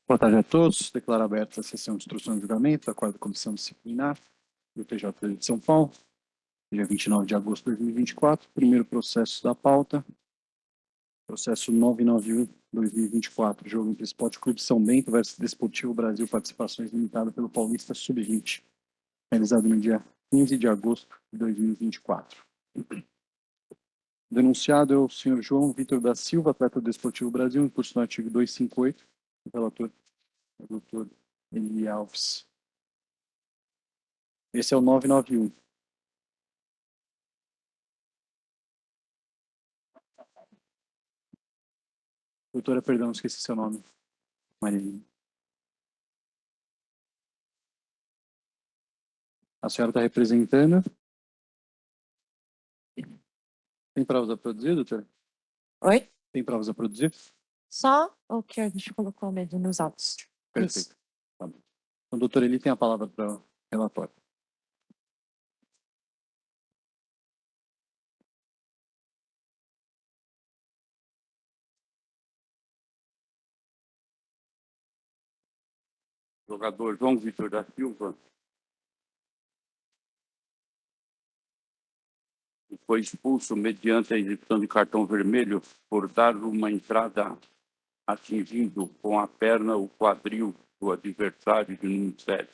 Boa tarde a todos. Declaro aberta a sessão de instrução e julgamento da quarta comissão disciplinar do TJD de São Paulo, dia 29 de agosto de 2024. Primeiro processo da pauta, processo 991-2024, jogo entre Esporte Clube São Bento versus Desportivo Brasil, participações limitadas pelo Paulista Sub-20, realizado no dia 15 de agosto de 2024. O denunciado é o senhor João Vitor da Silva, atleta do Desportivo Brasil, em curso no artigo 258, o relator é o doutor Eli Alves. Esse é o 991. Doutora, perdão, esqueci seu nome. Marilene. A senhora está representando? Tem provas a produzir, doutora? Oi? Tem provas a produzir? Só o que a gente colocou mesmo nos autos. Perfeito. Isso. Tá bom. Então, doutora, ele tem a palavra para o relatório. Jogador João Vitor da Silva foi expulso mediante a exibição de cartão vermelho por dar uma entrada atingindo com a perna o quadril do adversário de número 7,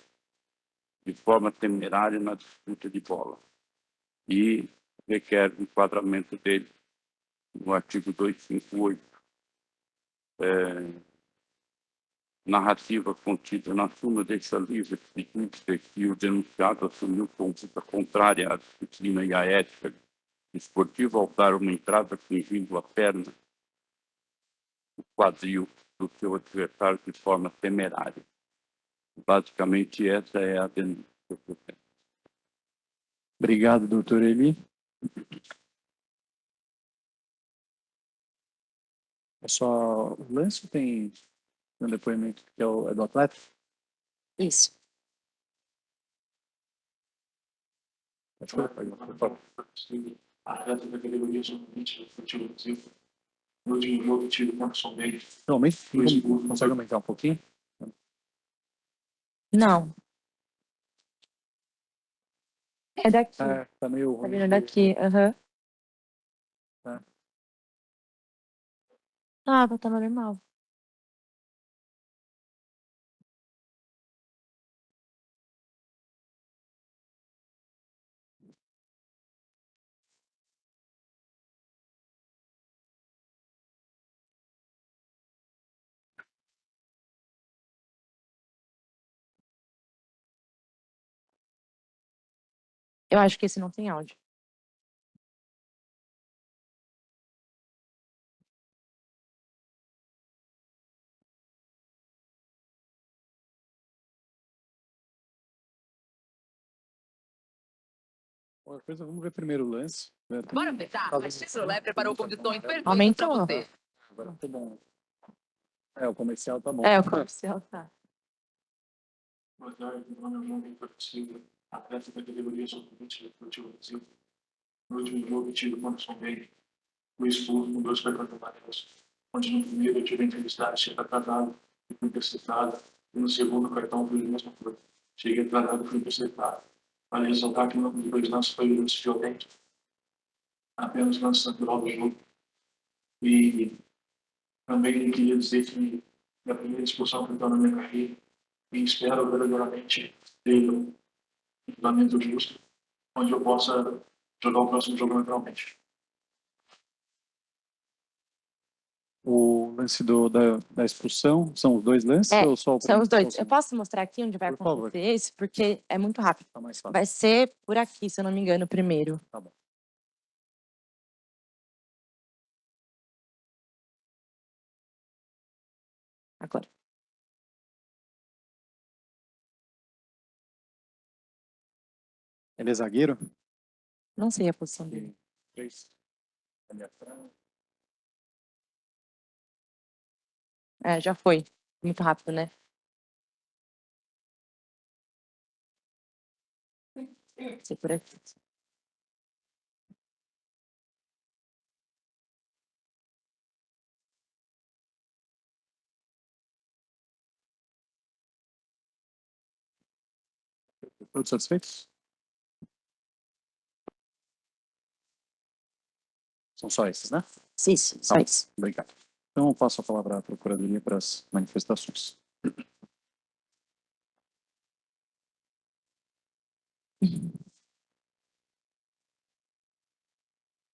de forma temerária na disputa de bola. E requer o enquadramento dele no artigo 258. Narrativa contida na súmula deixa livre de que o denunciado assumiu conduta contrária à disciplina e à ética esportiva ao dar uma entrada atingindo a perna, o quadril do seu adversário de forma temerária. Basicamente, essa é a denúncia. Obrigado, doutor Eli. É só o lance ou tem um depoimento que é do atleta? Isso. Pode colocar, por favor. Atleta da categoria sub-20 do Desportivo Brasil. No último jogo, tive contra o São Bento. Não, mas consegue aumentar um pouquinho? Não. É daqui. Tá meio Tá ruim. vindo daqui. Aham. Tá. Ah, tá normal. Eu acho que esse não tem áudio. Qualquer coisa, vamos ver primeiro o lance. Bora fechar? A Chevrolet preparou condições perfeitas Aumentou. para você. Agora tá bom. O comercial tá bom. É, o comercial tá. Boa tarde, meu nome é João Vitor da Silva, atleta da categoria sub-20 do Desportivo Brasil. No último jogo, tive contra o São Bento. Fui expulso com 2 cartões amarelos, onde no primeiro eu tive a entrevistada, cheguei atrasado e fui interceptado. E no segundo cartão foi a mesma coisa. Cheguei atrasado e fui interceptado. Vale ressaltar que não dos 2 lances foi lance violento, apenas lance natural do jogo. E também queria dizer que é a primeira expulsão que eu estou na minha carreira e espero verdadeiramente ter um fundamento justo, onde eu possa jogar o próximo jogo naturalmente. O lance da expulsão, são os dois lances É, ou só o são os dois. só o Eu posso mostrar aqui onde vai Por favor. acontecer esse? Porque é muito rápido. Tá mais fácil. Vai ser por aqui, se eu não me engano, primeiro. Tá bom. Agora. Ele é zagueiro? Não sei a posição dele. 3. Ali atrás. É, já foi. Muito rápido, né? Vai ser por aqui. Todos satisfeitos? São só esses, né? Isso, só Tá. isso. Obrigado. Então, eu passo a palavra à Procuradoria para as manifestações.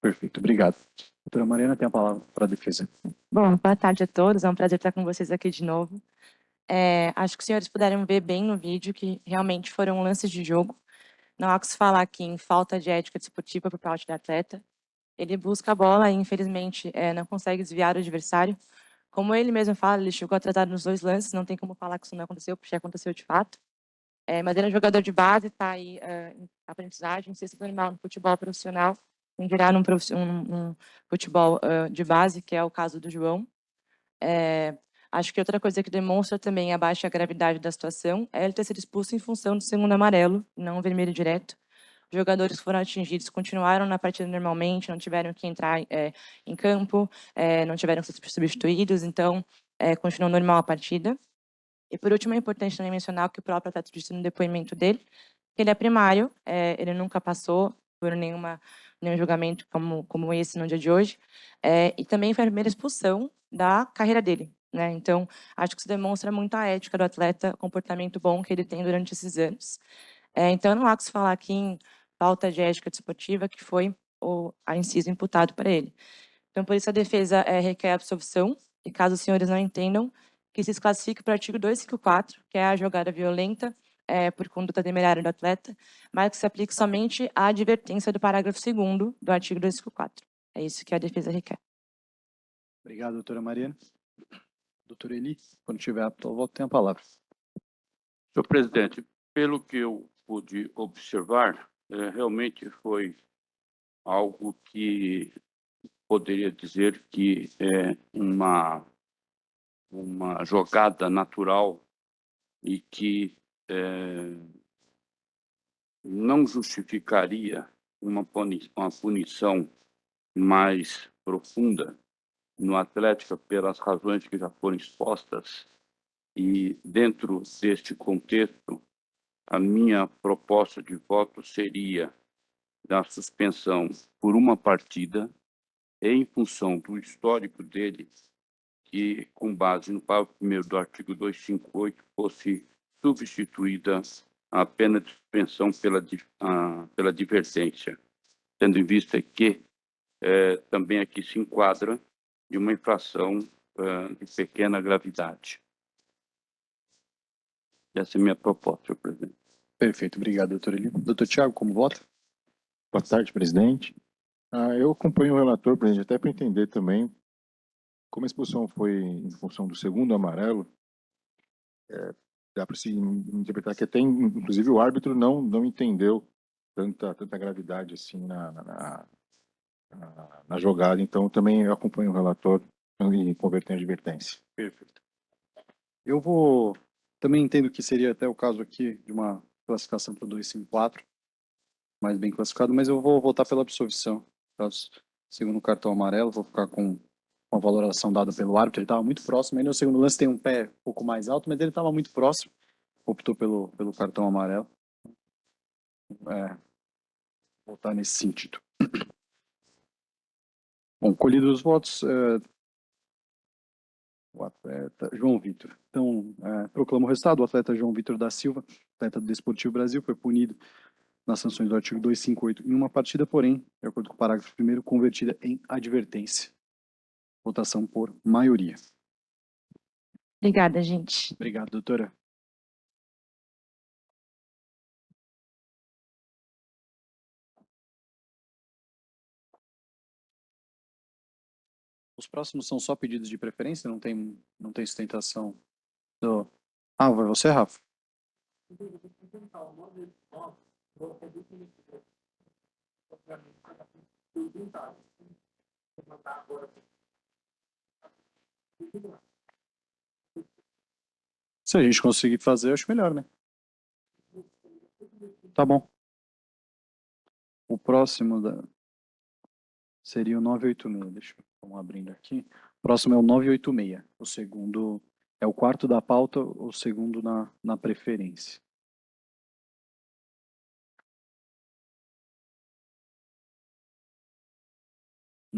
Perfeito, obrigado. Doutora Mariana, tem a palavra para a defesa. Bom, boa tarde a todos. É um prazer estar com vocês aqui de novo. Acho que os senhores puderam ver bem no vídeo que realmente foram lances de jogo. Não há o que se falar aqui em falta de ética desportiva por parte do atleta. Ele busca a bola e, infelizmente, não consegue desviar o adversário. Como ele mesmo fala, ele chegou atrasado nos 2 lances, não tem como falar que isso não aconteceu, porque aconteceu de fato. Mas ele é um jogador de base, está aí em aprendizagem, não sei se é normal no futebol profissional, em virar um futebol de base, que é o caso do João. Acho que outra coisa que demonstra também a baixa gravidade da situação é ele ter sido expulso em função do segundo amarelo, não vermelho direto. Os jogadores que foram atingidos continuaram na partida normalmente, não tiveram que entrar em campo, não tiveram que ser substituídos, então continuou normal a partida. E por último, é importante também mencionar que o próprio atleta disse no depoimento dele, que ele é primário, ele nunca passou por nenhum julgamento como esse no dia de hoje, e também foi a primeira expulsão da carreira dele, né? Então, acho que isso demonstra muito a ética do atleta, o comportamento bom que ele tem durante esses anos. Então, não há que se falar aqui em falta de ética desportiva, que foi a inciso imputado para ele. Então, por isso, a defesa requer absolvição, e caso os senhores não entendam, que se classifique para o artigo 254, que é a jogada violenta por conduta temerária do atleta, mas que se aplique somente à advertência do parágrafo 2º do artigo 254. É isso que a defesa requer. Obrigado, doutora Mariana. Doutor Eli, quando tiver apto ao voto, tem a palavra. Senhor presidente, pelo que eu pude observar, realmente foi algo que poderia dizer que é uma jogada natural e que não justificaria uma punição mais profunda no Atlético pelas razões que já foram expostas. E, dentro deste contexto, a minha proposta de voto seria da suspensão por uma partida, em função do histórico dele, que, com base no parágrafo 1º do artigo 258, fosse substituída a pena de suspensão pela advertência, tendo em vista que também aqui se enquadra de uma infração de pequena gravidade. Essa é a minha proposta, senhor presidente. Perfeito, obrigado, doutor Eli. Doutor Tiago, como vota? Boa tarde, presidente. Eu acompanho o relator, presidente, até para entender também como a expulsão foi em função do segundo amarelo. Dá para se interpretar que até, inclusive, o árbitro não entendeu tanta gravidade assim na jogada. Então, também eu acompanho o relator e converter em advertência. Perfeito. Também entendo que seria até o caso aqui de uma classificação para o 254, mais bem classificado, mas eu vou votar pela absolvição. Caso segundo o cartão amarelo, vou ficar com uma valoração dada pelo árbitro. Ele estava muito próximo. Aí no segundo lance tem um pé um pouco mais alto, mas ele estava muito próximo. Optou pelo cartão amarelo. Votar nesse sentido. Bom, colhidos os votos, o atleta João Vitor. Então, proclamo o resultado. O atleta João Vitor da Silva, atleta do Desportivo Brasil, foi punido nas sanções do artigo 258 em uma partida, porém, de acordo com o parágrafo 1º, convertida em advertência. Votação por maioria. Obrigada, gente. Obrigado, doutora. Os próximos são só pedidos de preferência? Não tem sustentação do... vai você, Rafa? Se a gente conseguir fazer, eu acho melhor, né? Tá bom. O próximo seria o 986. Deixa eu abrindo aqui. O próximo é o 986. O segundo é o quarto da pauta, o segundo na preferência.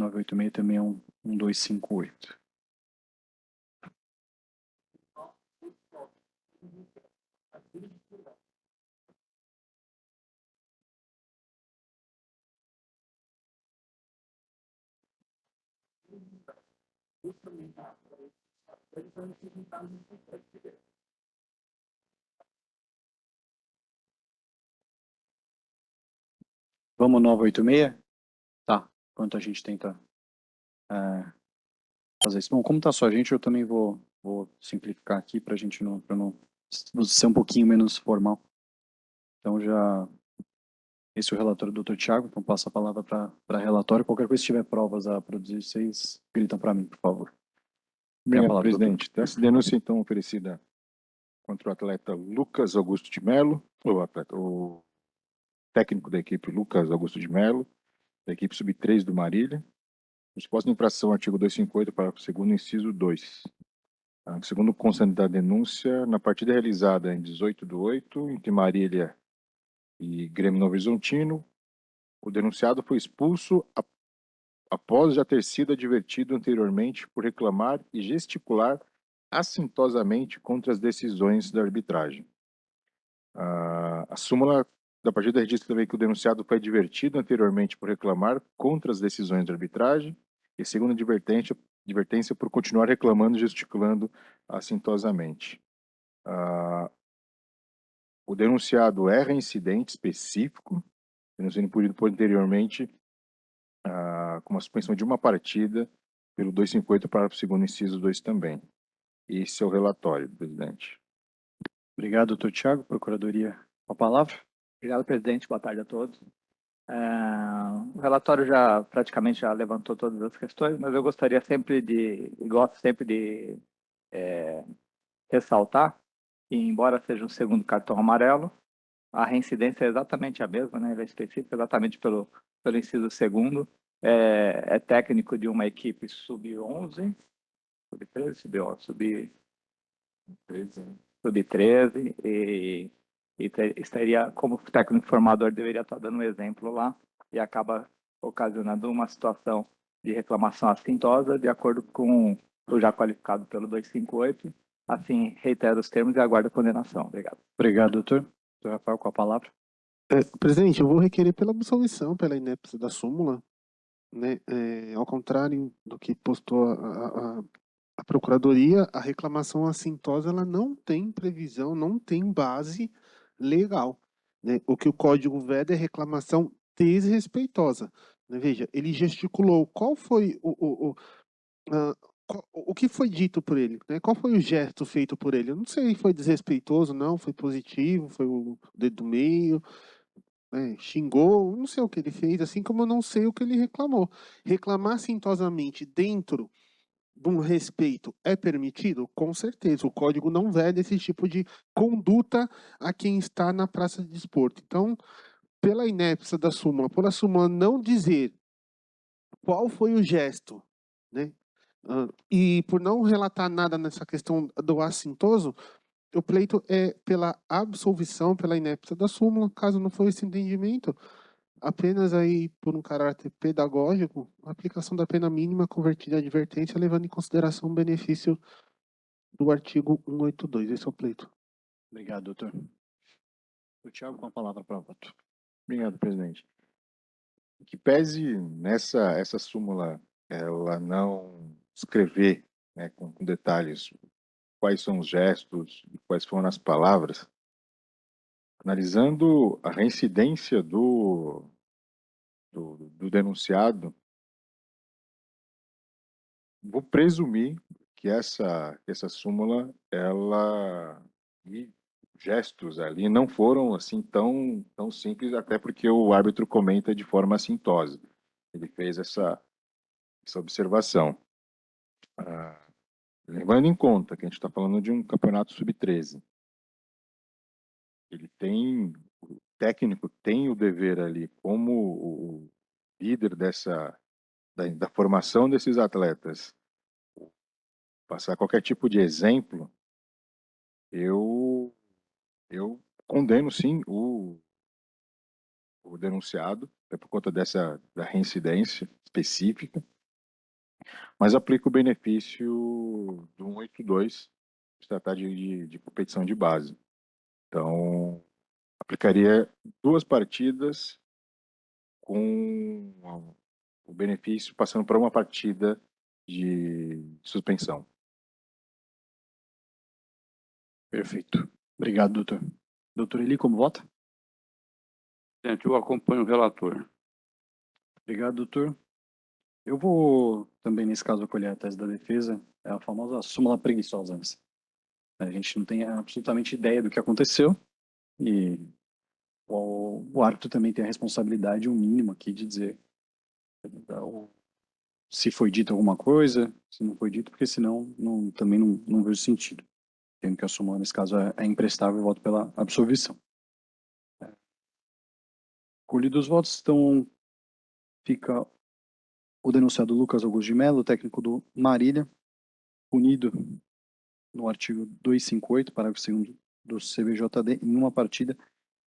986 também é um 258. Vamos 986? Tá. Enquanto a gente tenta fazer isso. Bom, como tá só a gente, eu também vou simplificar aqui pra gente pra não ser um pouquinho menos formal. Então já... Esse é o relatório do Dr. Thiago, então passo a palavra para relatório. Qualquer coisa, se tiver provas a produzir, vocês gritam para mim, por favor. Tem a Obrigado, palavra, doutor. presidente. Essa denúncia, então, oferecida contra o atleta Lucas Augusto de Mello, o técnico da equipe Lucas Augusto de Mello, da equipe Sub-3 do Marília, disposto em infração ao artigo 258, parágrafo 2º, inciso 2. Segundo consta da denúncia, na partida realizada em 18/8, entre Marília e Grêmio Novo Horizontino, o denunciado foi expulso após já ter sido advertido anteriormente por reclamar e gesticular assintosamente contra as decisões da arbitragem. A súmula da partida registra também que o denunciado foi advertido anteriormente por reclamar contra as decisões da arbitragem e, segundo advertência por continuar reclamando e gesticulando assintosamente. O denunciado é reincidente específico, tendo sido punido por anteriormente com uma suspensão de uma partida pelo 258, parágrafo 2º, inciso 2 também. Esse é o relatório, presidente. Obrigado, doutor Thiago. Procuradoria, com a palavra. Obrigado, presidente. Boa tarde a todos. O relatório já praticamente já levantou todas as questões, mas eu gostaria sempre gosto sempre de ressaltar que, embora seja um segundo cartão amarelo, a reincidência é exatamente a mesma, né? Ele é específico exatamente pelo inciso segundo. É técnico de uma equipe sub-11, sub-13, sub-11, sub-13 e estaria, como técnico formador, deveria estar dando um exemplo lá e acaba ocasionando uma situação de reclamação assintosa, de acordo com o já qualificado pelo 258. Assim, reitero os termos e aguardo a condenação. Obrigado. Obrigado, doutor. Doutor Rafael, com a palavra. Presidente, eu vou requerer pela absolvição, pela inépcia da súmula, né? Ao contrário do que postou a Procuradoria, a reclamação assintosa ela não tem previsão, não tem base legal, né? O que o Código veda é reclamação desrespeitosa, né? Veja, ele gesticulou. Qual foi o que foi dito por ele, né? Qual foi o gesto feito por ele? Eu não sei se foi desrespeitoso, não, foi positivo, foi o dedo do meio, xingou, não sei o que ele fez, assim como eu não sei o que ele reclamou. Reclamar assintosamente dentro de um respeito é permitido? Com certeza. O código não veda esse tipo de conduta a quem está na praça de desporto. Então, pela inépcia da súmula, por a súmula não dizer qual foi o gesto, né? E por não relatar nada nessa questão do assintoso, o pleito é pela absolvição, pela inépcia da súmula. Caso não for esse entendimento, apenas aí por um caráter pedagógico, a aplicação da pena mínima convertida em advertência, levando em consideração o benefício do artigo 182. Esse é o pleito. Obrigado, doutor. O Thiago, com a palavra para voto. Obrigado, presidente. Que pese essa súmula ela não escrever, né, com detalhes quais são os gestos, quais foram as palavras, analisando a reincidência do denunciado, vou presumir que essa súmula, ela e gestos ali não foram assim tão simples, até porque o árbitro comenta de forma assintosa. Ele fez essa observação. Levando em conta que a gente está falando de um campeonato sub-13, o técnico tem o dever ali, como o líder da formação desses atletas, passar qualquer tipo de exemplo. Eu condeno sim o denunciado, é por conta da reincidência. específica, mas aplica o benefício do 182, se tratar de competição de base. Então, aplicaria 2 partidas com o benefício passando para uma partida de suspensão. Perfeito. Obrigado, doutor. Doutor Eli, como vota? Presidente, eu acompanho o relator. Obrigado, doutor. Eu vou também, nesse caso, acolher a tese da defesa, é a famosa súmula preguiçosa. A gente não tem absolutamente ideia do que aconteceu e o árbitro também tem a responsabilidade, um mínimo aqui, de dizer se foi dito alguma coisa, se não foi dito, porque senão também não vejo sentido. Tendo que a súmula, nesse caso, é imprestável, eu voto pela absolvição. Colhidos os votos, então fica o denunciado Lucas Augusto de Mello, técnico do Marília, punido no artigo 258, parágrafo 2º do CBJD, em uma partida,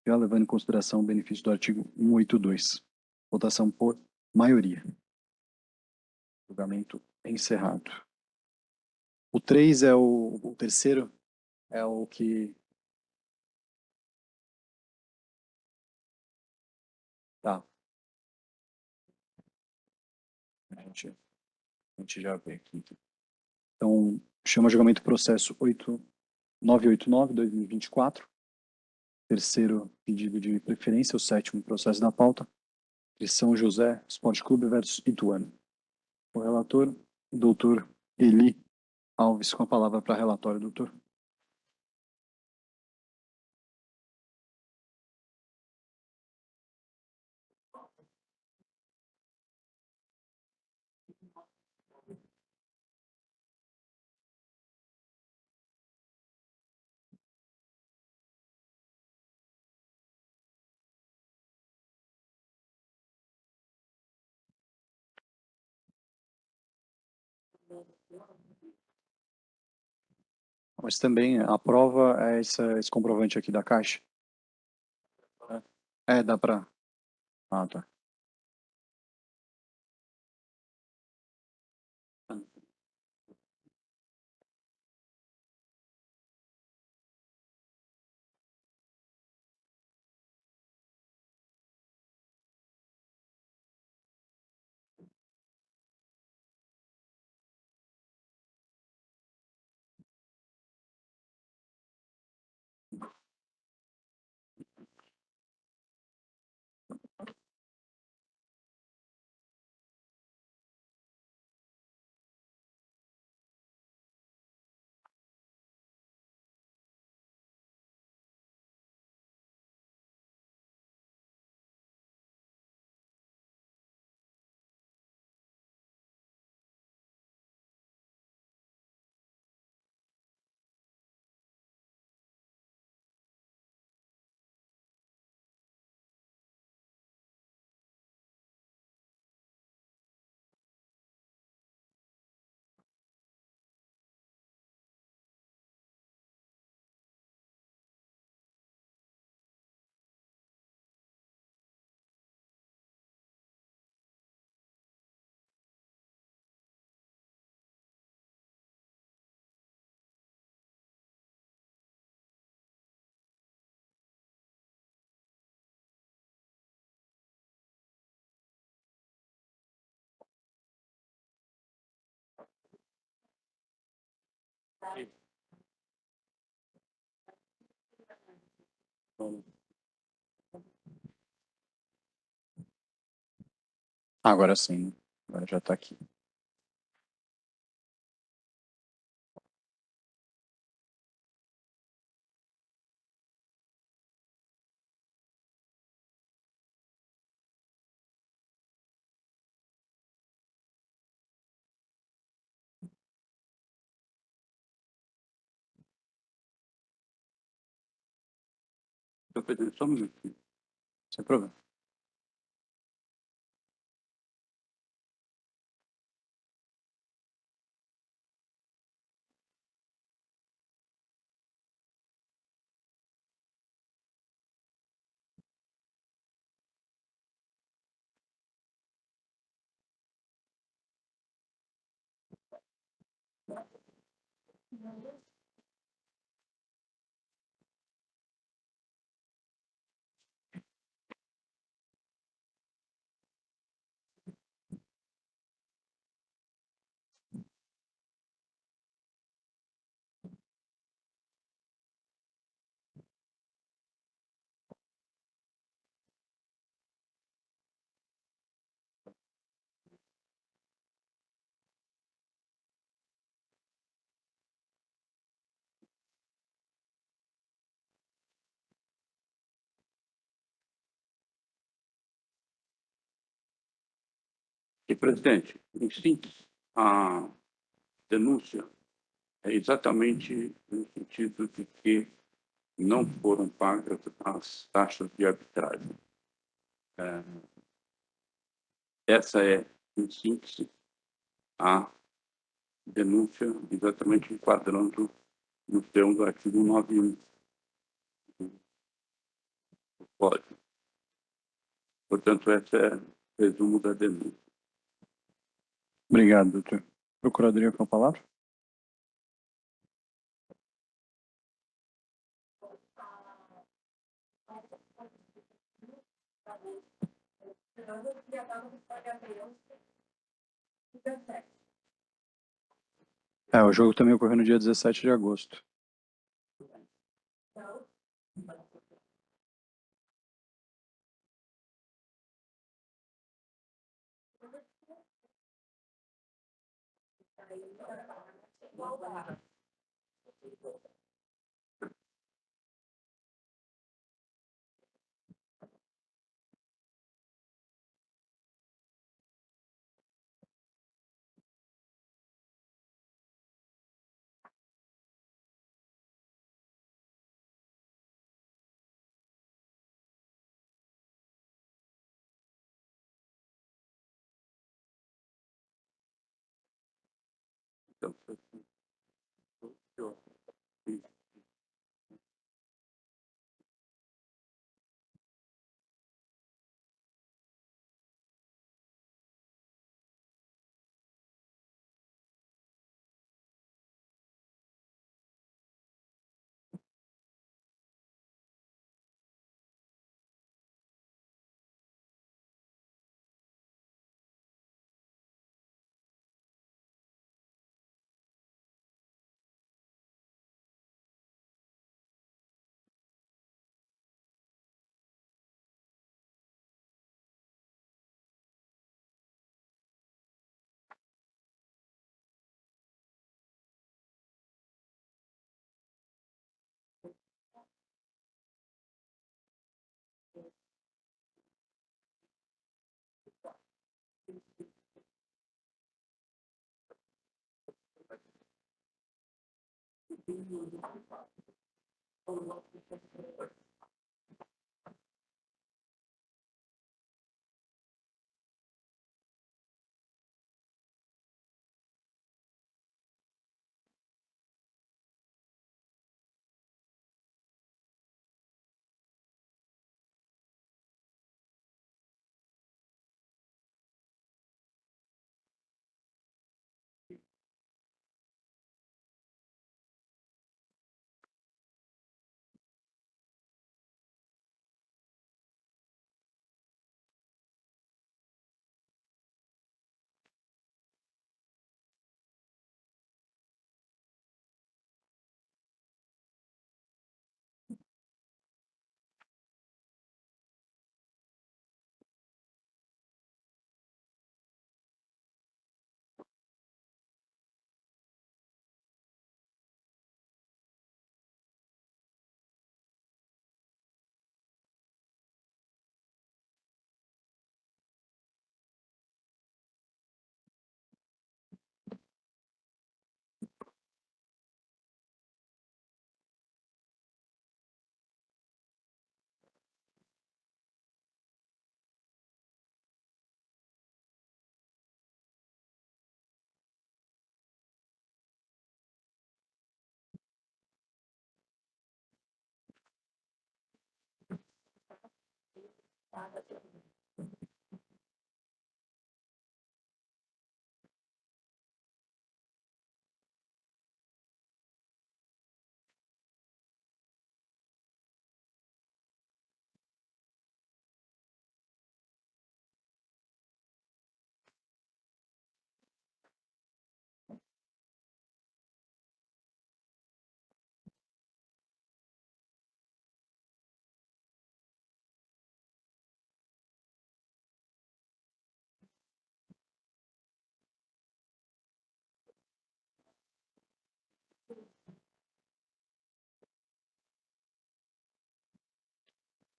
já levando em consideração o benefício do artigo 182. Votação por maioria. Julgamento encerrado. O 3 é o terceiro, é o que... Tá. A gente já vê aqui. Então, chama julgamento processo 8989-2024. Terceiro pedido de preferência, o 7º processo da pauta, de São José Esporte Clube versus Ituano. O relator, o doutor Eli Alves, com a palavra para relatório, doutor. Mas também a prova é esse comprovante aqui da caixa. Dá para... Ah, tá. Agora sim, agora já está aqui. Senhor presidente, só um minutinho. Sem problema. E, presidente, em síntese, a denúncia é exatamente no sentido de que não foram pagas as taxas de arbitragem. Essa é, em síntese, a denúncia exatamente enquadrando no termo do artigo 91 do Código. Portanto, esse é o resumo da denúncia. Obrigado, doutor. Procuradoria com a palavra? O jogo também ocorreu no dia 17 de agosto. Então,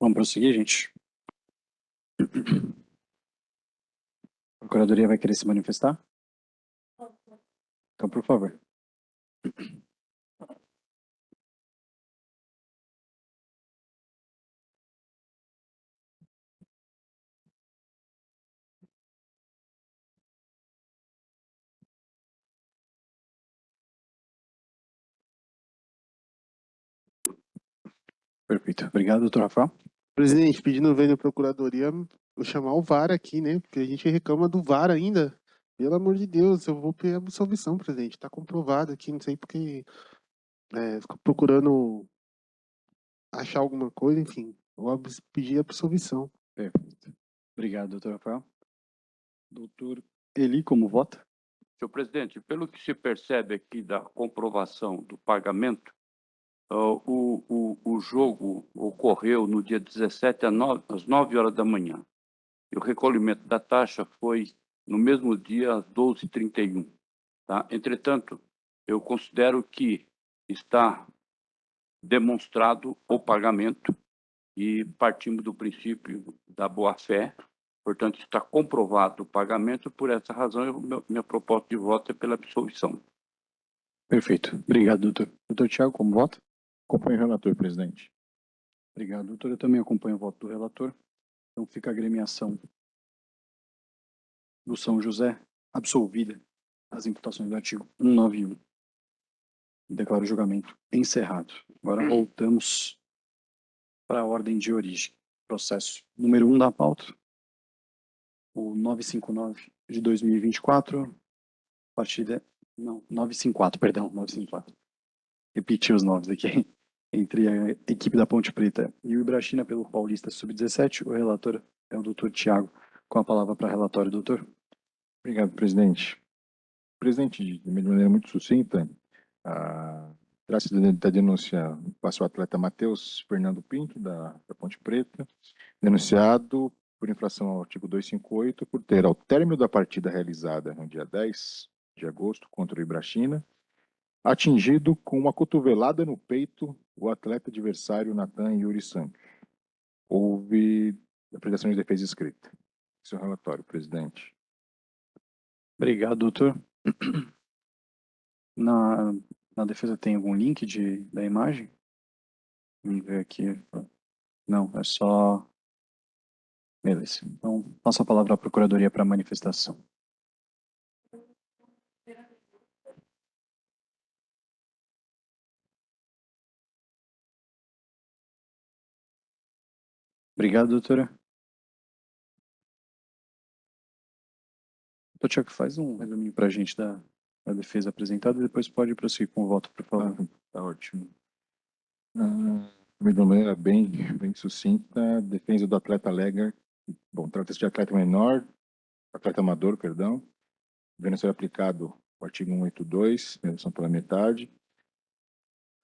Vamos prosseguir, gente? A Procuradoria vai querer se manifestar? Então, por favor. Perfeito. Obrigado, doutor Rafael. Presidente, pedindo ver na Procuradoria eu chamar o VAR aqui, né? Porque a gente reclama do VAR ainda. Pelo amor de Deus, eu vou pedir absolvição, presidente. Tá comprovado aqui, não sei porque fico procurando achar alguma coisa, enfim. Eu vou pedir absolvição. Perfeito. Obrigado, doutor Rafael. Doutor Eli, como vota? Senhor presidente, pelo que se percebe aqui da comprovação do pagamento, o jogo ocorreu no dia 17 às 9 horas da manhã. E o recolhimento da taxa foi no mesmo dia às 12h31. Tá? Entretanto, eu considero que está demonstrado o pagamento e partimos do princípio da boa-fé. Portanto, está comprovado o pagamento. Por essa razão, minha proposta de voto é pela absolvição. Perfeito. Obrigado, doutor. Doutor Tiago, como vota? Acompanho o relator, presidente. Obrigado, doutor. Eu também acompanho o voto do relator. Então, fica a agremiação do São José absolvida as imputações do artigo 191. Declaro o julgamento encerrado. Agora voltamos para a ordem de origem. Processo número 1 da pauta, o 959 de 2024, partida... Não, 954, perdão, 954. Repetir os nomes aqui. Entre a equipe da Ponte Preta e o Ibrachina pelo Paulista Sub-17, o relator é o doutor Tiago. Com a palavra para relatório, doutor. Obrigado, presidente. Presidente, de maneira muito sucinta, trata-se da denúncia passa o atleta Matheus Fernando Pinto, da Ponte Preta, denunciado por infração ao artigo 258, por ter, ao término da partida realizada no dia 10 de agosto contra o Ibrachina, atingido com uma cotovelada no peito o atleta adversário Natan Yuri Santos. Houve apresentação de defesa escrita. Esse é o relatório, presidente. Obrigado, doutor. Na defesa tem algum link da imagem? Vamos ver aqui. Não, é só... Beleza. Então, passo a palavra à Procuradoria para manifestação. Obrigado, doutora. Doutor Tiago, faz um resuminho para a gente da defesa apresentada e depois pode prosseguir com o voto, por favor. Tá ótimo. De maneira bem sucinta, defesa do atleta alega, bom, trata-se de atleta menor, atleta amador, perdão, devendo ser aplicado o artigo 182, redução pela metade.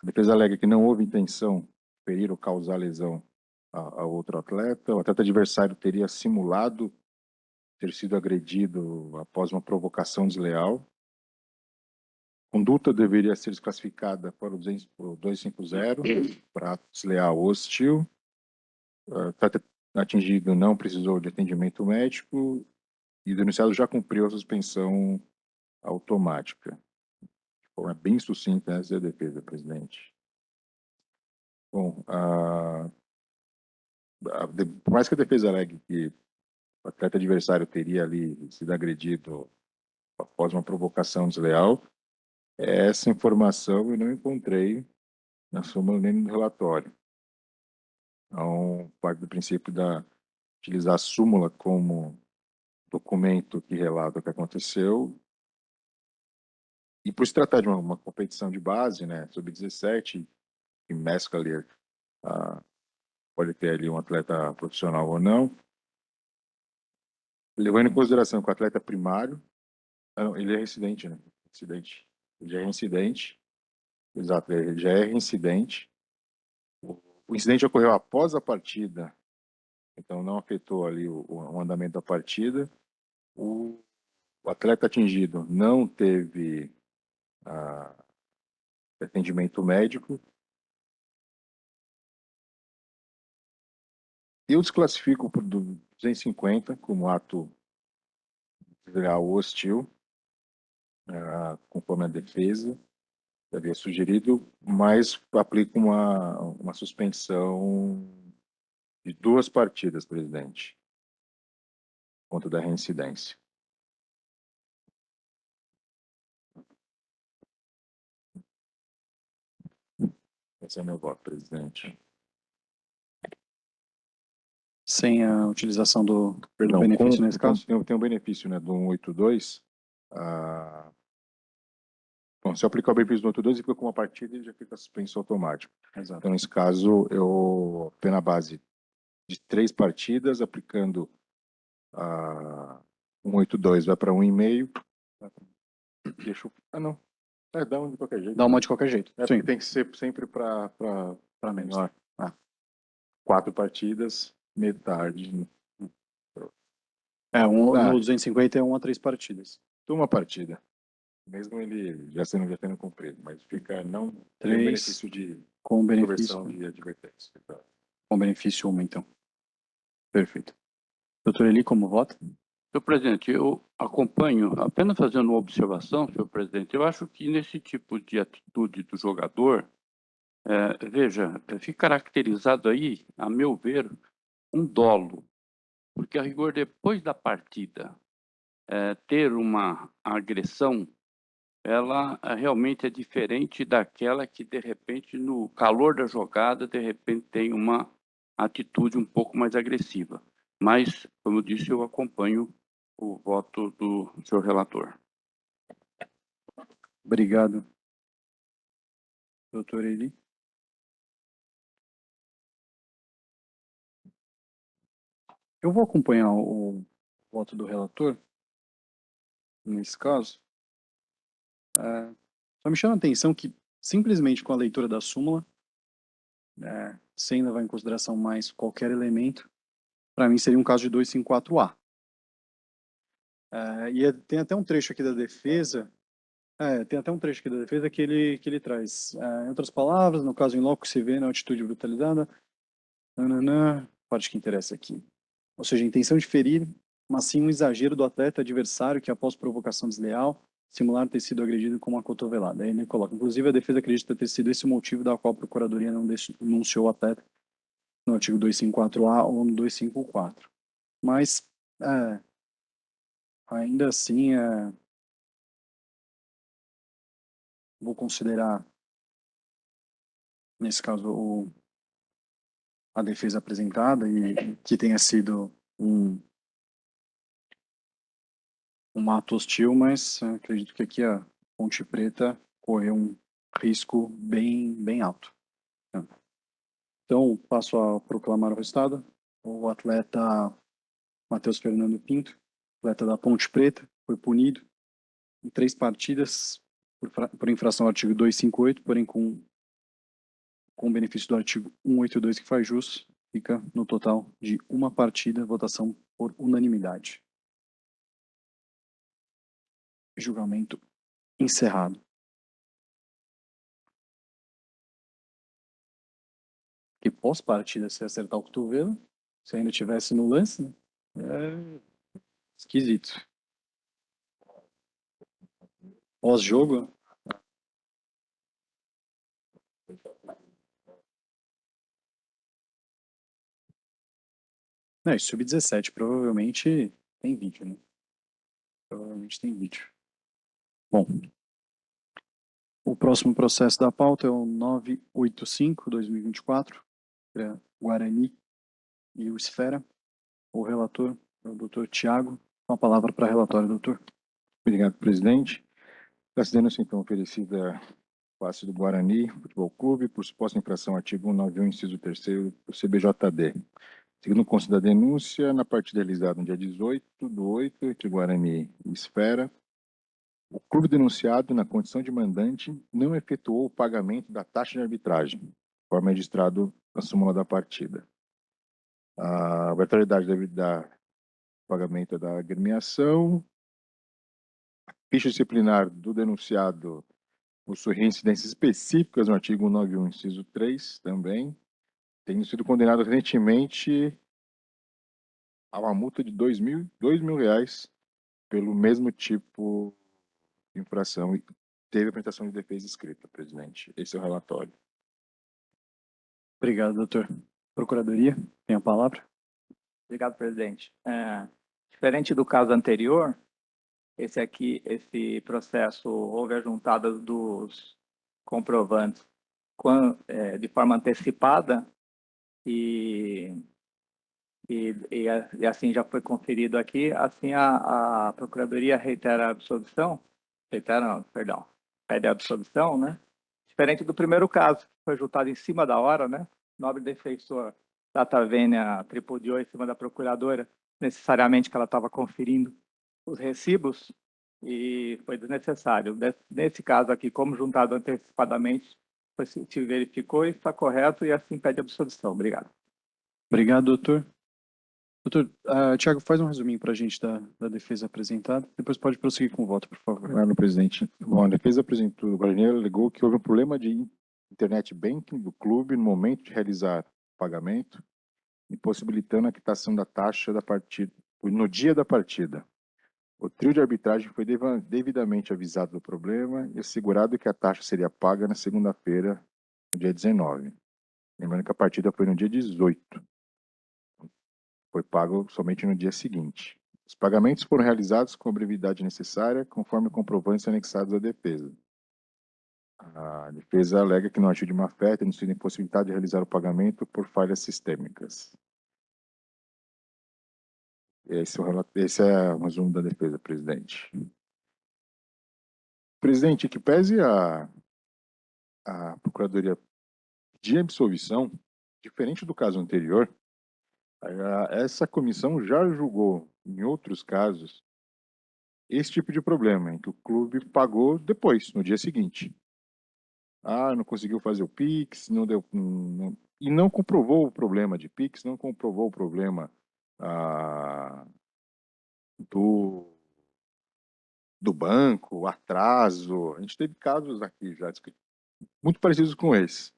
A defesa alega que não houve intenção de ferir ou causar lesão a outro atleta. O atleta adversário teria simulado ter sido agredido após uma provocação desleal. A conduta deveria ser desclassificada para o 250, para ato desleal ou hostil. O atleta atingido não precisou de atendimento médico e o denunciado já cumpriu a suspensão automática. De forma bem sucinta, essa é a defesa, presidente. Bom, por mais que a defesa alegue que o atleta adversário teria ali sido agredido após uma provocação desleal, essa informação eu não encontrei na súmula nem no relatório. Então, parte do princípio da utilizar a súmula como documento que relata o que aconteceu. E por se tratar de uma competição de base, né, sub-17, que mescla ali, pode ter ali um atleta profissional ou não, levando em consideração que o atleta primário, ele é residente, né? Residente. Ele já é reincidente. Exato, ele já é reincidente. O incidente ocorreu após a partida, então não afetou ali o andamento da partida. O atleta atingido não teve atendimento médico. Eu desclassifico do 250 como ato legal hostil, conforme a defesa havia sugerido, mas aplico uma suspensão de 2 partidas, presidente, conta da reincidência. Esse é meu voto, presidente. Sem a utilização do Perdão, benefício nesse caso? Tem o benefício, né, do 182. Bom, se eu aplicar o benefício do 182, ele fica com uma partida e já fica suspenso automático. Exato. Então, nesse caso, eu tenho na base de 3 partidas, aplicando a 182 vai para 1,5. Deixa eu... não. Dá um de qualquer jeito. Dá uma de qualquer jeito. Sim. Sim, Tem que ser sempre para menos. menor. 4 partidas, metade. No 250 é 1 a 3 partidas. Uma partida. Mesmo ele já tendo cumprido, mas fica não tem 3 benefício de com benefício. conversão de advertência. Com benefício 1, então. Perfeito. Doutor Eli, como vota? Senhor presidente, eu acompanho, apenas fazendo uma observação, senhor presidente, eu acho que nesse tipo de atitude do jogador, veja, fica caracterizado aí, a meu ver, um dolo, porque a rigor, depois da partida, ter uma agressão, ela realmente é diferente daquela que, de repente, no calor da jogada, de repente tem uma atitude um pouco mais agressiva. Mas, como eu disse, eu acompanho o voto do senhor relator. Obrigado. Doutor Eli? Eu vou acompanhar o voto do relator, nesse caso. Só me chama a atenção que, simplesmente com a leitura da súmula, sem levar em consideração mais qualquer elemento, para mim seria um caso de 254A. Tem até um trecho aqui da defesa, que ele traz. Em outras palavras, no caso em loco se vê na atitude brutalizada, parte que interessa aqui. Ou seja, a intenção de ferir, mas sim um exagero do atleta adversário que, após provocação desleal, simular ter sido agredido com uma cotovelada. Aí ele coloca, inclusive a defesa acredita ter sido esse o motivo da qual a Procuradoria não denunciou o atleta no artigo 254A ou no 254. Mas, ainda assim, vou considerar, nesse caso, a defesa apresentada e que tenha sido um ato hostil, mas acredito que aqui a Ponte Preta correu um risco bem alto. Então, passo a proclamar o resultado. O atleta Matheus Fernando Pinto, atleta da Ponte Preta, foi punido em 3 partidas por infração ao artigo 258, porém com benefício do artigo 182, que faz jus, fica no total de 1 partida, votação por unanimidade. Julgamento encerrado. Que pós-partida, se acertar o cotovelo, se ainda tivesse no lance, né? É esquisito. Pós-jogo, não, e sub-17 provavelmente tem vídeo, né? Provavelmente tem vídeo. Bom, o próximo processo da pauta é o 985/2024, Guarani e o Esfera. O relator é o doutor Tiago. Com a palavra para relatório, doutor. Obrigado, presidente. Está se denúncia, então, oferecida face do Guarani Futebol Clube por suposta infração ao artigo 191, inciso 3º do CBJD. Segundo consta da denúncia, na partida realizada no dia 18/8, entre Guarani e Esfera, o clube denunciado, na condição de mandante, não efetuou o pagamento da taxa de arbitragem, conforme registrado na súmula da partida. A obrigatoriedade da pagamento da agremiação, a ficha disciplinar do denunciado possui reincidências específicas no artigo 191, inciso 3, também, tendo sido condenado recentemente há uma multa de R$ 2.000 pelo mesmo tipo de infração e teve apresentação de defesa escrita, presidente. Esse é o relatório. Obrigado, doutor. Procuradoria, tem a palavra. Obrigado, presidente. Diferente do caso anterior, esse processo houve a juntada dos comprovantes de forma antecipada e assim já foi conferido aqui. Assim, a Procuradoria reitera a absolvição, pede a absolvição, né? Diferente do primeiro caso, que foi juntado em cima da hora, né? Nobre defensor Data Vênia tripudiou em cima da procuradora, necessariamente que ela estava conferindo os recibos e foi desnecessário. Nesse caso aqui, como juntado antecipadamente, se verificou e está correto e assim pede absolvição. Obrigado. Obrigado, doutor. Doutor, Tiago, faz um resuminho para a gente da defesa apresentada. Depois pode prosseguir com o voto, por favor. Obrigado, presidente. Bom, a defesa apresentou, o Guaranieri alegou que houve um problema de internet banking do clube no momento de realizar o pagamento, impossibilitando a quitação da taxa da partida, no dia da partida. O trio de arbitragem foi devidamente avisado do problema e assegurado que a taxa seria paga na segunda-feira, no dia 19. Lembrando que a partida foi no dia 18. Foi pago somente no dia seguinte. Os pagamentos foram realizados com a brevidade necessária, conforme comprovantes anexados à defesa. A defesa alega que não agiu de má-fé, tendo sido impossibilitado de realizar o pagamento por falhas sistêmicas. Esse é o resumo da defesa, presidente. Presidente, que pese a Procuradoria de absolvição, diferente do caso anterior, essa comissão já julgou, em outros casos, esse tipo de problema, em que o clube pagou depois, no dia seguinte. Não conseguiu fazer o Pix, não deu, e não comprovou o problema de Pix, não comprovou o problema do banco, atraso. A gente teve casos aqui já muito parecidos com esse.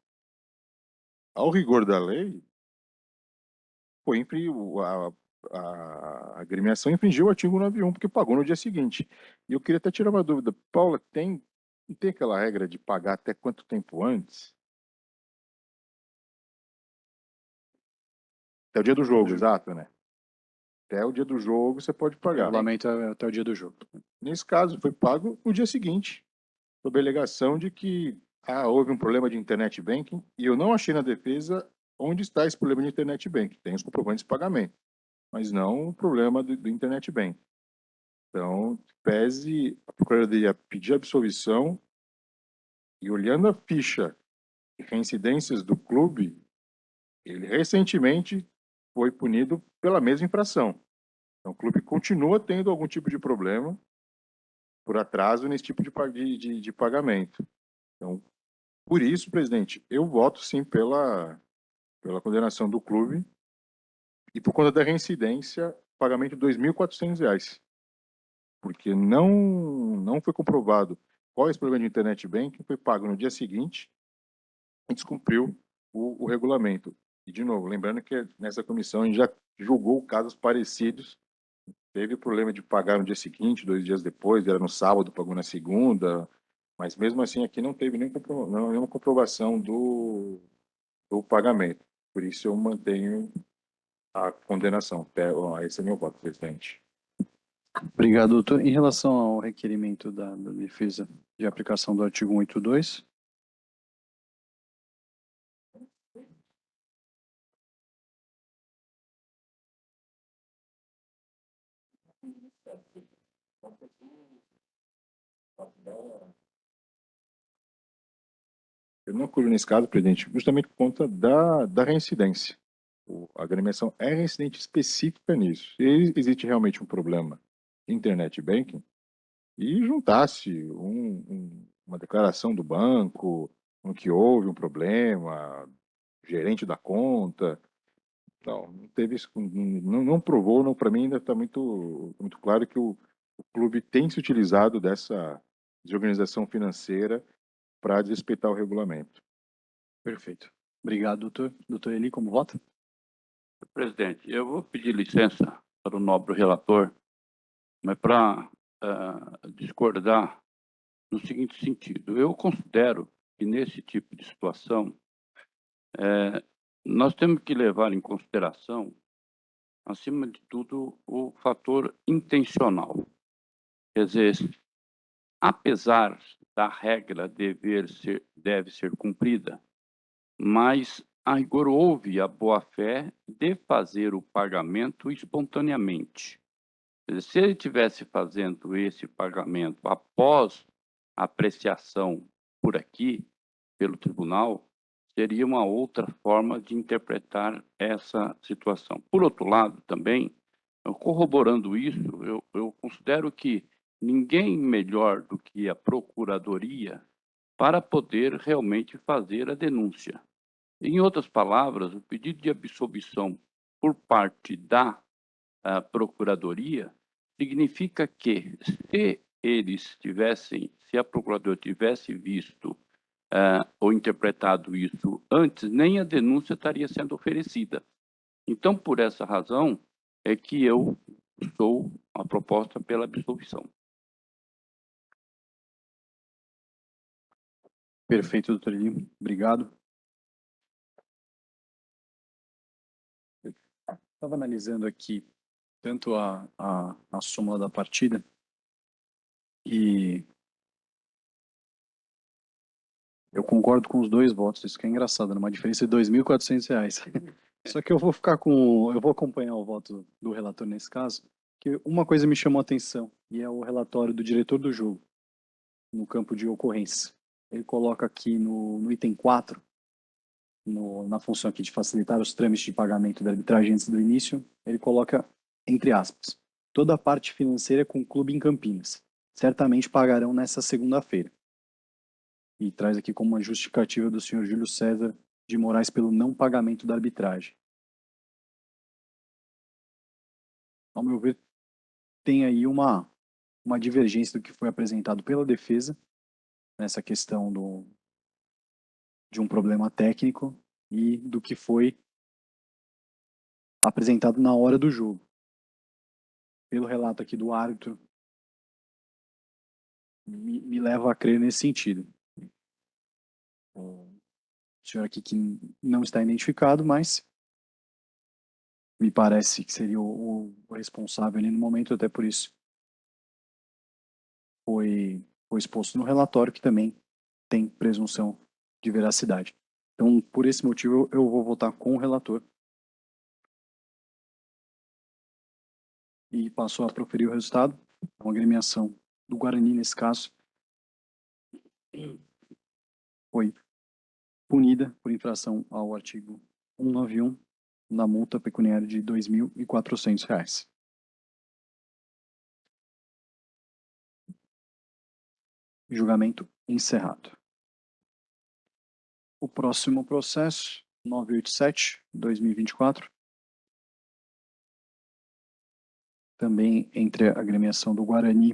Ao rigor da lei, a agremiação infringiu o artigo 91 porque pagou no dia seguinte. E eu queria até tirar uma dúvida. Paula, tem aquela regra de pagar até quanto tempo antes? Até o dia do jogo, exato, né? Até o dia do jogo você pode O pagar. regulamento é até o dia do jogo. Nesse caso, foi pago no dia seguinte, sob a alegação de que houve um problema de internet banking e eu não achei na defesa onde está esse problema de internet banking. Tem os comprovantes de pagamento, mas não o problema do internet banking. Então, pese a Procuradoria pedir absolvição e olhando a ficha de reincidências do clube, ele recentemente foi punido pela mesma infração. Então, o clube continua tendo algum tipo de problema por atraso nesse tipo de pagamento. Então, por isso, presidente, eu voto sim pela condenação do clube e por conta da reincidência, pagamento de R$ 2.400. Porque não foi comprovado qual é esse problema de internet banking, foi pago no dia seguinte e descumpriu o regulamento. E, de novo, lembrando que nessa comissão a gente já julgou casos parecidos. Teve problema de pagar no dia seguinte, 2 dias depois, era no sábado, pagou na segunda, mas mesmo assim aqui não teve nenhuma comprovação do pagamento. Por isso eu mantenho a condenação. Esse é meu voto, presidente. Obrigado, doutor. Em relação ao requerimento da defesa de aplicação do artigo 182, Eu não acolho nesse caso, presidente, justamente por conta da reincidência. A agremiação é reincidente específica nisso. Se existe realmente um problema de internet banking, e juntasse uma declaração do banco, no que houve um problema, gerente da conta. Não teve isso, não provou, não, para mim ainda está muito claro que o clube tem se utilizado dessa desorganização financeira para desrespeitar o regulamento. perfeito. Obrigado, doutor. Doutor Eli, como vota? Presidente, eu vou pedir licença para o nobre relator, mas para discordar no seguinte sentido. Eu considero que nesse tipo de situação, nós temos que levar em consideração, acima de tudo, o fator intencional. Quer dizer, apesar da regra deve ser cumprida, mas a rigor houve a boa-fé de fazer o pagamento espontaneamente. Quer dizer, se ele estivesse fazendo esse pagamento após a apreciação por aqui, pelo tribunal, seria uma outra forma de interpretar essa situação. Por outro lado, também, corroborando isso, eu considero que ninguém melhor do que a Procuradoria para poder realmente fazer a denúncia. Em outras palavras, o pedido de absolvição por parte da Procuradoria significa que se a Procuradoria tivesse visto ou interpretado isso antes, nem a denúncia estaria sendo oferecida. Então, por essa razão, é que eu sou a proposta pela absolvição. Perfeito, doutor Eli. Obrigado. Estava analisando aqui tanto a súmula da partida e eu concordo com os dois votos. Isso que é engraçado, né? Uma diferença de R$ 2.400. Só que eu vou acompanhar o voto do relator nesse caso, que uma coisa me chamou a atenção, e é o relatório do diretor do jogo, no campo de ocorrência. Ele coloca aqui no item 4, na função aqui de facilitar os trâmites de pagamento da arbitragem antes do início, ele coloca, entre aspas, toda a parte financeira com o clube em Campinas. Certamente pagarão nessa segunda-feira. E traz aqui como uma justificativa do senhor Júlio César de Moraes pelo não pagamento da arbitragem. Ao meu ver, tem aí uma divergência do que foi apresentado pela defesa nessa questão de um problema técnico e do que foi apresentado na hora do jogo. Pelo relato aqui do árbitro, me leva a crer nesse sentido. O senhor aqui que não está identificado, mas me parece que seria o responsável ali no momento, até por isso foi exposto no relatório, que também tem presunção de veracidade. Então, por esse motivo, eu vou votar com o relator. E passo a proferir o resultado. Uma agremiação do Guarani, nesse caso, foi punida por infração ao artigo 191 na multa pecuniária de R$ 2.400. Julgamento encerrado. O próximo processo, 987/2024, também entre a agremiação do Guarani.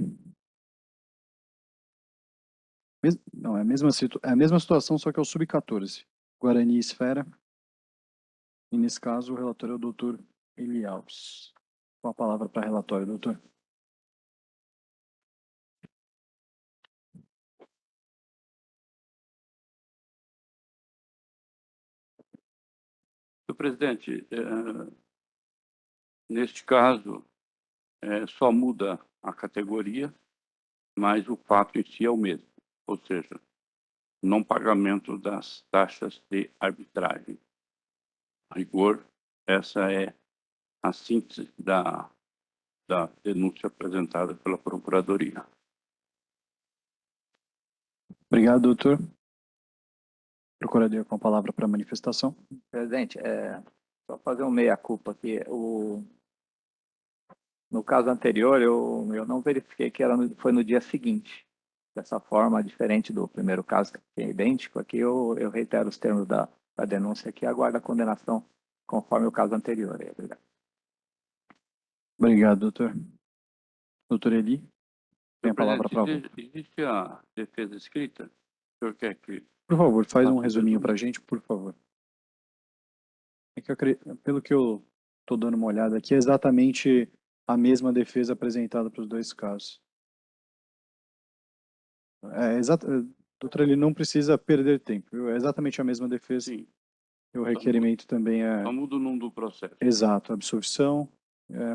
Não, é a mesma situação, só que é o sub-14. Guarani e Esfera. E nesse caso, o relator é o doutor Eli Alves. Com a palavra para relatório, doutor. Senhor presidente, neste caso, só muda a categoria, mas o fato em si é o mesmo, ou seja, não pagamento das taxas de arbitragem. A rigor, essa é a síntese da denúncia apresentada pela Procuradoria. Obrigado, doutor. Procuradoria com a palavra para manifestação. Presidente, só fazer um meia-culpa aqui. No caso anterior, eu não verifiquei que foi no dia seguinte. Dessa forma, diferente do primeiro caso, que é idêntico, aqui eu reitero os termos da denúncia aqui e aguardo a condenação conforme o caso anterior. Obrigado. Obrigado, doutor. Doutor Eli, tem a palavra para voto. Existe a defesa escrita? O senhor quer que... Por favor, faz um resuminho para a gente, por favor. É que pelo que eu estou dando uma olhada aqui, é exatamente a mesma defesa apresentada para os dois casos. Doutor, ele não precisa perder tempo, viu? É exatamente a mesma defesa. Sim, E o requerimento também é só muda o nome do processo. exato, absolvição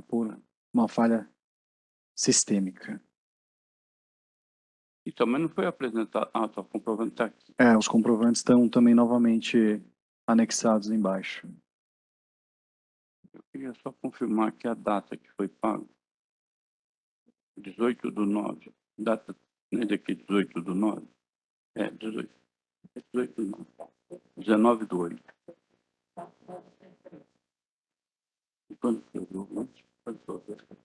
por uma falha sistêmica. E também não foi apresentado. Ah, tá, o comprovante está aqui. Os comprovantes estão também novamente anexados embaixo. Eu queria só confirmar que a data que foi pago, 18/9, data, né, daqui 18/9, 18, 18/9, 19/8. E quando foi o jogo? Quando foi o jogo?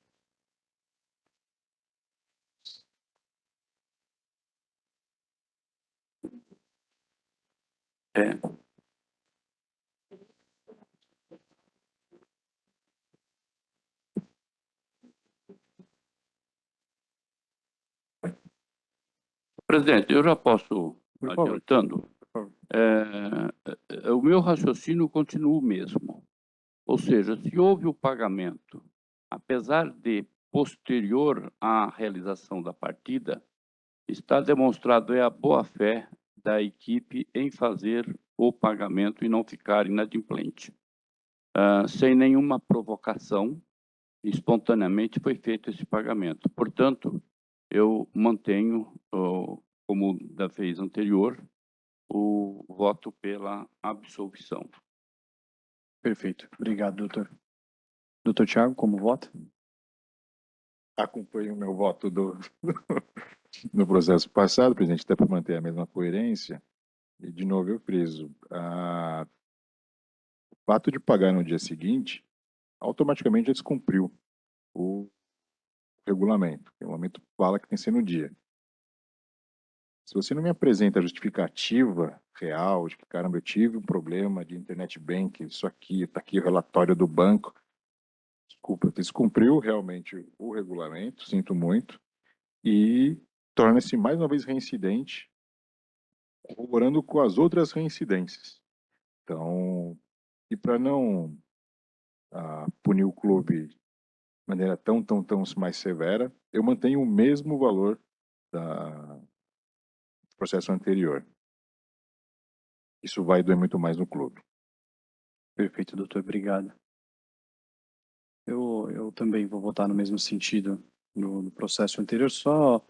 Presidente, eu já posso, Por favor. adiantando, Por favor. o meu raciocínio continua o mesmo. Ou seja, se houve o pagamento, apesar de posterior à realização da partida, está demonstrado a boa-fé da equipe em fazer o pagamento e não ficar inadimplente. Sem nenhuma provocação, espontaneamente foi feito esse pagamento. Portanto, eu mantenho, como da vez anterior, o voto pela absolvição. Perfeito. Obrigado, doutor. Doutor Thiago, como vota? Acompanho o meu voto no processo passado, presidente, até para manter a mesma coerência. E, de novo, eu friso. O fato de pagar no dia seguinte, automaticamente já descumpriu o regulamento. O regulamento fala que tem que ser no dia. Se você não me apresenta a justificativa real de que, caramba, eu tive um problema de internet banking, isso aqui, está aqui o relatório do banco, desculpa, descumpriu realmente o regulamento, sinto muito, e torna-se mais uma vez reincidente, corroborando com as outras reincidências. Então, e para não punir o clube de maneira tão mais severa, eu mantenho o mesmo valor do processo anterior. Isso vai doer muito mais no clube. Perfeito, doutor. Obrigado. Eu também vou votar no mesmo sentido no processo anterior, só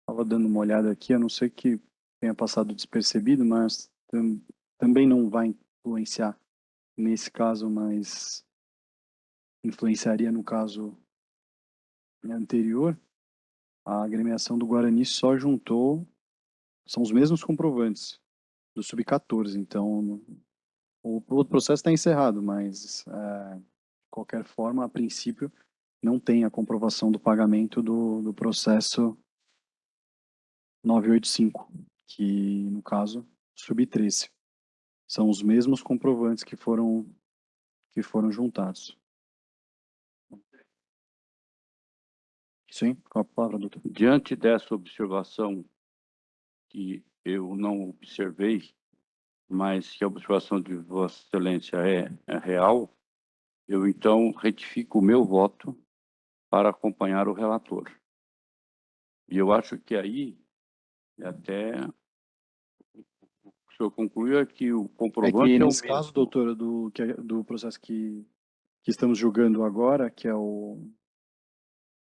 estava dando uma olhada aqui, a não ser que tenha passado despercebido, mas também não vai influenciar nesse caso, mas influenciaria no caso anterior. A agremiação do Guarani só juntou, são os mesmos comprovantes do Sub-14, então o processo está encerrado, mas de qualquer forma, a princípio, não tem a comprovação do pagamento do processo 985, que no caso, Sub-13. São os mesmos comprovantes que foram juntados. Sim, com a palavra, doutor. Diante dessa observação, que eu não observei, mas que a observação de Vossa Excelência é real, eu então retifico o meu voto para acompanhar o relator. E eu acho que aí, até o senhor concluiu, é que o comprovante é o nesse mesmo. caso, doutora, do processo que estamos julgando agora, que é o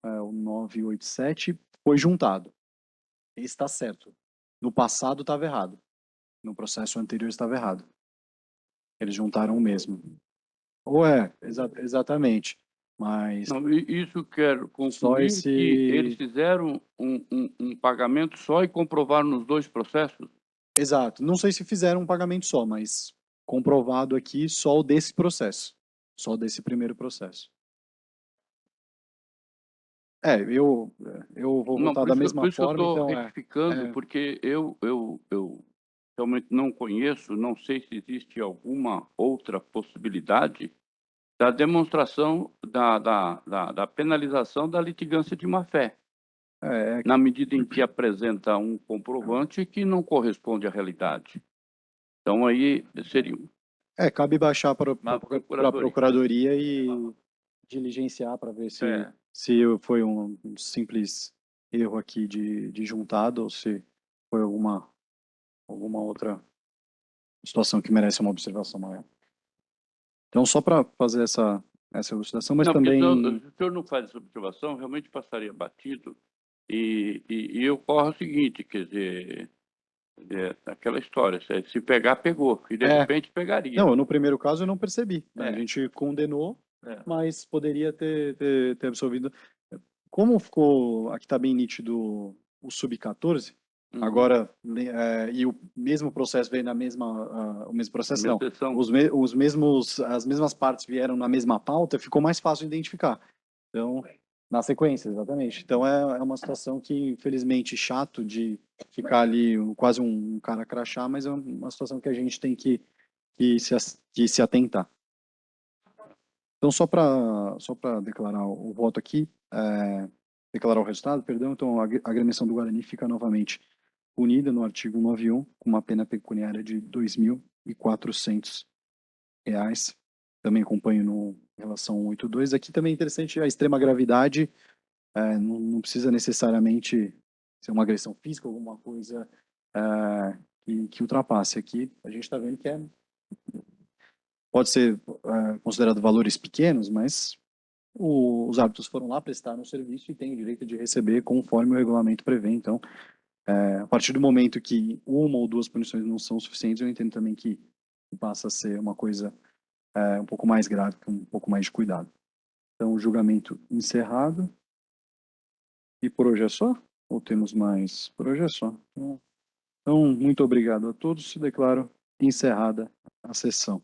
987, foi juntado. Esse está certo. No passado estava errado. No processo anterior estava errado. Eles juntaram o mesmo. Exatamente. Mas Não, isso quero só concluir esse... que eles fizeram um pagamento só e comprovaram nos dois processos? Exato. Não sei se fizeram um pagamento só, mas comprovado aqui só o desse processo. Só desse primeiro processo. Eu vou Não, votar da mesma por isso que eu forma, estou então retificando, porque eu realmente não conheço, não sei se existe alguma outra possibilidade da demonstração da penalização da litigância de má-fé, na medida em que apresenta um comprovante que não corresponde à realidade. Então, aí seria Cabe baixar para Na a procuradoria. procuradoria e diligenciar para ver se foi um simples erro aqui de juntado ou se foi alguma outra situação que merece uma observação maior. Então, só para fazer essa elucidação, mas Não, porque também... se o senhor não faz essa observação, realmente passaria batido. E ocorre o seguinte, quer dizer, aquela história, se pegar, pegou, e de repente pegaria. Não, no primeiro caso eu não percebi, né? A É. gente condenou, É. mas poderia ter absolvido. Como ficou, aqui está bem nítido o sub-14, Uhum. agora, e o mesmo processo veio na o mesmo processo, não, Exceção. as mesmas partes vieram na mesma pauta, ficou mais fácil de identificar. Então, na sequência, exatamente. Então, é uma situação que, infelizmente, chato de ficar ali quase um cara crachá, mas é uma situação que a gente tem que se atentar. Então, só para declarar o voto aqui, declarar o resultado, perdão, então a agremiação do Guarani fica novamente punida no artigo 91, com uma pena pecuniária de R$ 2.400. Também acompanho no relação 82. Aqui também é interessante a extrema gravidade, não precisa necessariamente ser uma agressão física, alguma coisa que ultrapasse. Aqui a gente está vendo que pode ser considerado valores pequenos, mas os árbitros foram lá, prestaram o serviço e têm o direito de receber conforme o regulamento prevê. Então, a partir do momento que uma ou duas punições não são suficientes, eu entendo também que passa a ser uma coisa um pouco mais grave, com um pouco mais de cuidado. Então, o julgamento encerrado. E por hoje é só? Ou temos mais? Por hoje é só. Então, muito obrigado a todos. Declaro encerrada a sessão.